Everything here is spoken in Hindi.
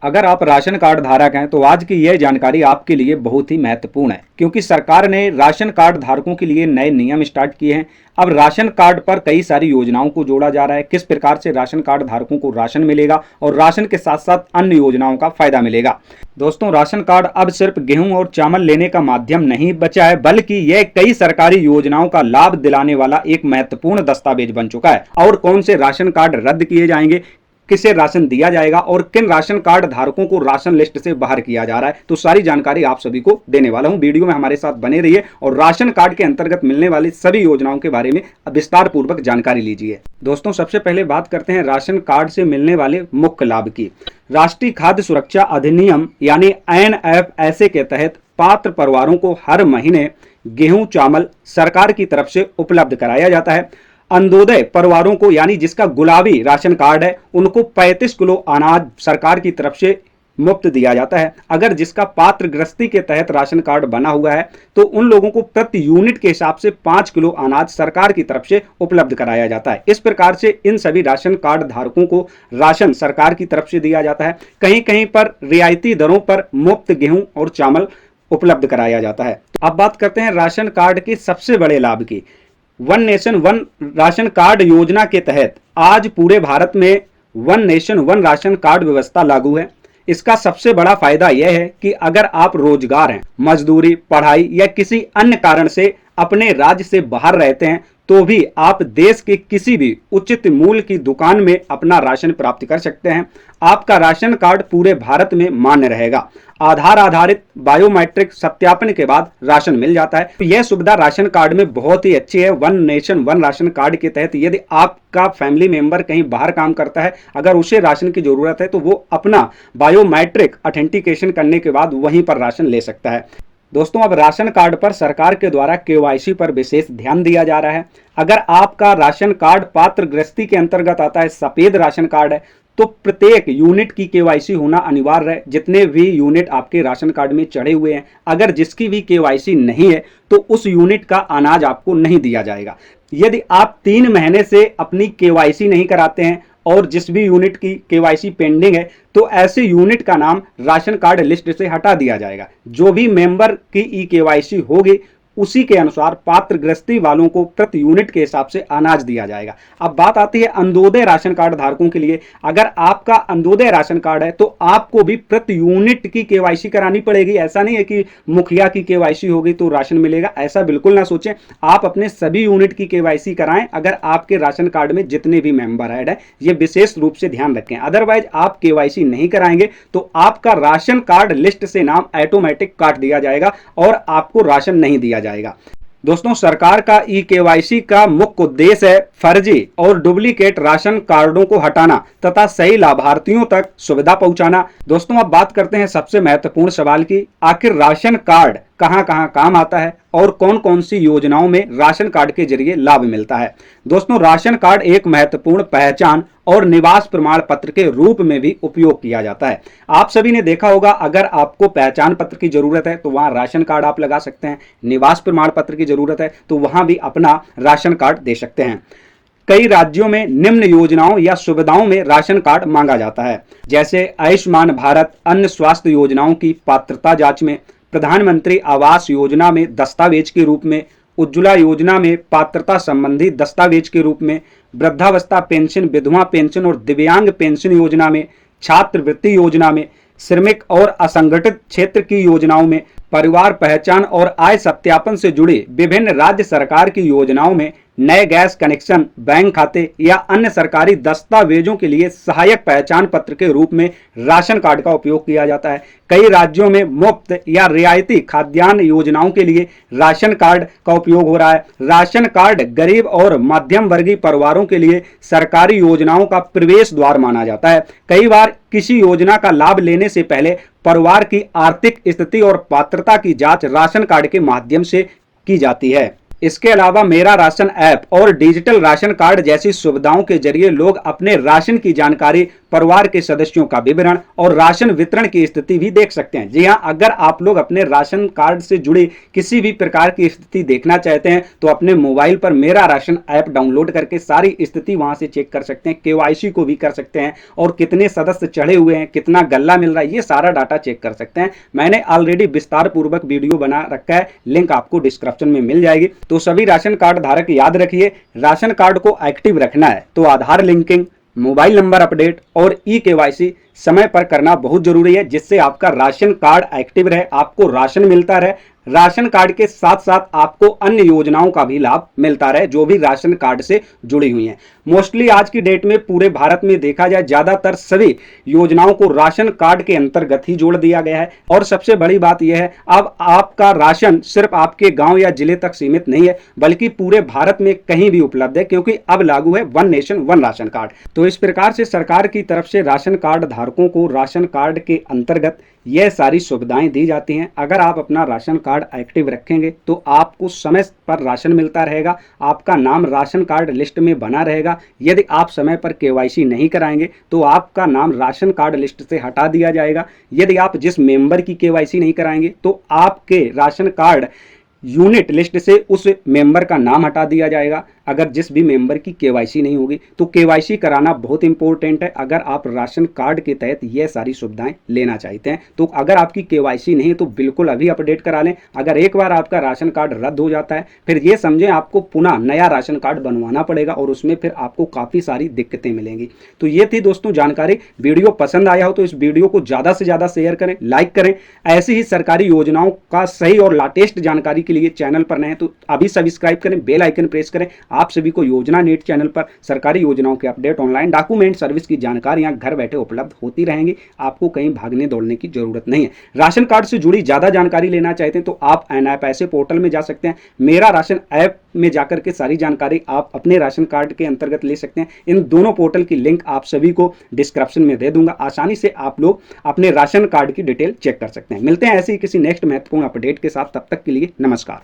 अगर आप राशन कार्ड धारक हैं तो आज की यह जानकारी आपके लिए बहुत ही महत्वपूर्ण है, क्योंकि सरकार ने राशन कार्ड धारकों के लिए नए नियम स्टार्ट किए हैं। अब राशन कार्ड पर कई सारी योजनाओं को जोड़ा जा रहा है। किस प्रकार से राशन कार्ड धारकों को राशन मिलेगा और राशन के साथ साथ अन्य योजनाओं का फायदा मिलेगा। दोस्तों, राशन कार्ड अब सिर्फ गेहूं और चावल लेने का माध्यम नहीं बचा है, बल्कि यह कई सरकारी योजनाओं का लाभ दिलाने वाला एक महत्वपूर्ण दस्तावेज बन चुका है। और कौन से राशन कार्ड रद्द किए जाएंगे, किसे राशन दिया जाएगा और किन राशन कार्ड धारकों को राशन लिस्ट से बाहर किया जा रहा है, तो सारी जानकारी आप सभी को देने वाला हूं। वीडियो में हमारे साथ बने रहिए और राशन कार्ड के अंतर्गत मिलने वाली सभी योजनाओं के बारे में विस्तार पूर्वक जानकारी लीजिए। दोस्तों, सबसे पहले बात करते हैं राशन कार्ड से मिलने वाले मुख्य लाभ की। राष्ट्रीय खाद्य सुरक्षा अधिनियम यानी NFSA के तहत पात्र परिवारों को हर महीने गेहूं चावल सरकार की तरफ से उपलब्ध कराया जाता है। अंत्योदय परिवारों को यानी जिसका गुलाबी राशन कार्ड है, उनको 35 किलो अनाज सरकार की तरफ से मुफ्त दिया जाता है। अगर जिसका पात्र गृहस्थी के तहत राशन कार्ड बना हुआ है तो उन लोगों को प्रति यूनिट के हिसाब से 5 किलो अनाज सरकार की तरफ से उपलब्ध कराया जाता है। इस प्रकार से इन सभी राशन कार्ड धारकों को राशन सरकार की तरफ से दिया जाता है। कहीं कहीं पर रियायती दरों पर मुफ्त गेहूं और चावल उपलब्ध कराया जाता है। अब बात करते हैं राशन कार्ड के सबसे बड़े लाभ की। One nation one ration card योजना के तहत आज पूरे भारत में one nation one ration card व्यवस्था लागू है। इसका सबसे बड़ा फायदा यह है कि अगर आप रोजगार हैं, मजदूरी, पढ़ाई या किसी अन्य कारण से अपने राज्य से बाहर रहते हैं तो भी आप देश के किसी भी उचित मूल्य की दुकान में अपना राशन प्राप्त कर सकते हैं। आपका राशन कार्ड पूरे भारत में मान्य रहेगा। आधार आधारित बायोमेट्रिक सत्यापन के बाद राशन मिल जाता है। तो यह सुविधा राशन कार्ड में बहुत ही अच्छी है। One nation one ration card के तहत यदि आपका फैमिली मेंबर कहीं बाहर काम करता है, अगर उसे राशन की जरूरत है तो वो अपना बायोमेट्रिक ऑथेंटिकेशन करने के बाद वहीं पर राशन ले सकता है। दोस्तों, अब राशन कार्ड पर सरकार के द्वारा KYC पर विशेष ध्यान दिया जा रहा है। अगर आपका राशन कार्ड पात्र गृहस्थी के अंतर्गत आता है, सफेद राशन कार्ड है, तो प्रत्येक यूनिट की KYC होना अनिवार्य है। जितने भी यूनिट आपके राशन कार्ड में चढ़े हुए हैं, अगर जिसकी भी KYC नहीं है तो उस यूनिट का अनाज आपको नहीं दिया जाएगा। यदि आप 3 महीने से अपनी KYC नहीं कराते हैं और जिस भी यूनिट की KYC पेंडिंग है तो ऐसे यूनिट का नाम राशन कार्ड लिस्ट से हटा दिया जाएगा। जो भी मेंबर की KYC होगी उसी के अनुसार पात्र गृहस्थी वालों को प्रति यूनिट के हिसाब से अनाज दिया जाएगा। अब बात आती है अंत्योदय राशन कार्ड धारकों के लिए। अगर आपका अंत्योदय राशन कार्ड है तो आपको भी प्रति यूनिट की KYC करानी पड़ेगी। ऐसा नहीं है कि मुखिया की KYC होगी तो राशन मिलेगा, ऐसा बिल्कुल ना सोचें। आप अपने सभी यूनिट की KYC कराएं अगर आपके राशन कार्ड में जितने भी मेंबर ऐड है, ये विशेष रूप से ध्यान रखें। अदरवाइज आप KYC नहीं कराएंगे तो आपका राशन कार्ड लिस्ट से नाम ऑटोमेटिक काट दिया जाएगा और आपको राशन नहीं दिया जाएगा। दोस्तों, सरकार का KYC का मुख्य उद्देश्य है फर्जी और डुप्लीकेट राशन कार्डों को हटाना तथा सही लाभार्थियों तक सुविधा पहुंचाना। दोस्तों, अब बात करते हैं सबसे महत्वपूर्ण सवाल की, आखिर राशन कार्ड कहां कहां काम आता है और कौन कौन सी योजनाओं में राशन कार्ड के जरिए लाभ मिलता है। दोस्तों, राशन कार्ड एक महत्वपूर्ण पहचान और निवास प्रमाण पत्र के रूप में भी उपयोग किया जाता है। आप सभी ने देखा होगा, अगर आपको पहचान पत्र की जरूरत है तो वहां राशन कार्ड आप लगा सकते हैं। निवास प्रमाण पत्र की जरूरत है तो वहां भी अपना राशन कार्ड दे सकते हैं। कई राज्यों में निम्न योजनाओं या सुविधाओं में राशन कार्ड मांगा जाता है, जैसे आयुष्मान भारत, अन्य स्वास्थ्य योजनाओं की पात्रता जांच में, प्रधानमंत्री आवास योजना में दस्तावेज के रूप में, उज्ज्वला योजना में पात्रता संबंधी दस्तावेज के रूप में, वृद्धावस्था पेंशन, विधवा पेंशन और दिव्यांग पेंशन योजना में, छात्रवृत्ति योजना में, श्रमिक और असंगठित क्षेत्र की योजनाओं में, परिवार पहचान और आय सत्यापन से जुड़ी विभिन्न राज्य सरकार की योजनाओं में, नए गैस कनेक्शन, बैंक खाते या अन्य सरकारी दस्तावेजों के लिए सहायक पहचान पत्र के रूप में राशन कार्ड का उपयोग किया जाता है। कई राज्यों में मुफ्त या रियायती खाद्यान्न योजनाओं के लिए राशन कार्ड का उपयोग हो रहा है। राशन कार्ड गरीब और मध्यम वर्गीय परिवारों के लिए सरकारी योजनाओं का प्रवेश द्वार माना जाता है। कई बार किसी योजना का लाभ लेने से पहले परिवार की आर्थिक स्थिति और पात्रता की जांच राशन कार्ड के माध्यम से की जाती है। इसके अलावा मेरा राशन ऐप और डिजिटल राशन कार्ड जैसी सुविधाओं के जरिए लोग अपने राशन की जानकारी, परिवार के सदस्यों का विवरण और राशन वितरण की स्थिति भी देख सकते हैं। जी हां, अगर आप लोग अपने राशन कार्ड से जुड़ी किसी भी प्रकार की स्थिति देखना चाहते हैं तो अपने मोबाइल पर मेरा राशन ऐप डाउनलोड करके सारी स्थिति वहां से चेक कर सकते हैं, केवाईसी को भी कर सकते हैं और कितने सदस्य चढ़े हुए हैं, कितना गल्ला मिल रहा है, ये सारा डाटा चेक कर सकते हैं। मैंने ऑलरेडी विस्तार पूर्वक वीडियो बना रखा है, लिंक आपको डिस्क्रिप्शन में मिल जाएगी। तो सभी राशन कार्ड धारक याद रखिए, राशन कार्ड को एक्टिव रखना है तो आधार लिंकिंग, मोबाइल नंबर अपडेट और केवाईसी समय पर करना बहुत जरूरी है, जिससे आपका राशन कार्ड एक्टिव रहे, आपको राशन मिलता रहे, राशन कार्ड के साथ साथ आपको अन्य योजनाओं का भी लाभ मिलता रहे जो भी राशन कार्ड से जुड़ी हुई हैं। मोस्टली आज की डेट में पूरे भारत में देखा जाए ज्यादातर सभी योजनाओं को राशन कार्ड के अंतर्गत ही जोड़ दिया गया है। और सबसे बड़ी बात यह है, अब आपका राशन सिर्फ आपके गांव या जिले तक सीमित नहीं है बल्कि पूरे भारत में कहीं भी उपलब्ध है, क्योंकि अब लागू है one nation one ration card. तो इस प्रकार से सरकार की तरफ से राशन कार्ड धारकों को राशन कार्ड के अंतर्गत यह सारी सुविधाएं दी जाती हैं। अगर आप अपना राशन कार्ड एक्टिव रखेंगे तो आपको समय पर राशन मिलता रहेगा, आपका नाम राशन कार्ड लिस्ट में बना रहेगा। यदि आप समय पर केवाईसी नहीं कराएंगे तो आपका नाम राशन कार्ड लिस्ट से हटा दिया जाएगा। यदि आप जिस मेंबर की केवाईसी नहीं कराएंगे तो आपके राशन कार्ड यूनिट लिस्ट से उस मेंबर का नाम हटा दिया जाएगा। अगर जिस भी मेंबर की केवाईसी नहीं होगी तो केवाईसी कराना बहुत इंपॉर्टेंट है। अगर आप राशन कार्ड के तहत यह सारी सुविधाएं लेना चाहते हैं तो अगर आपकी केवाईसी नहीं है तो बिल्कुल अभी अपडेट करा लें। अगर एक बार आपका राशन कार्ड रद्द हो जाता है फिर ये समझें आपको पुनः नया राशन कार्ड बनवाना पड़ेगा और उसमें फिर आपको काफ़ी सारी दिक्कतें मिलेंगी। तो ये थी दोस्तों जानकारी। वीडियो पसंद आया हो तो इस वीडियो को ज़्यादा से ज़्यादा शेयर करें, लाइक करें। ऐसी ही सरकारी योजनाओं का सही और लेटेस्ट जानकारी के लिए चैनल पर नए हैं तो अभी सब्सक्राइब करें, बेल आइकन प्रेस करें। आप सभी को योजना नेट चैनल पर सरकारी योजनाओं के अपडेट, ऑनलाइन डॉक्यूमेंट सर्विस की जानकारियां घर बैठे उपलब्ध होती रहेंगी। आपको कहीं भागने दौड़ने की जरूरत नहीं है। राशन कार्ड से जुड़ी ज्यादा जानकारी लेना चाहते हैं तो आप NAPaisa पोर्टल में जा सकते हैं। मेरा राशन ऐप में जाकर के सारी जानकारी आप अपने राशन कार्ड के अंतर्गत ले सकते हैं। इन दोनों पोर्टल की लिंक आप सभी को डिस्क्रिप्शन में दे दूंगा। आसानी से आप लोग अपने राशन कार्ड की डिटेल चेक कर सकते हैं। मिलते हैं ऐसे ही किसी नेक्स्ट महत्वपूर्ण अपडेट के साथ, तब तक के लिए नमस्कार।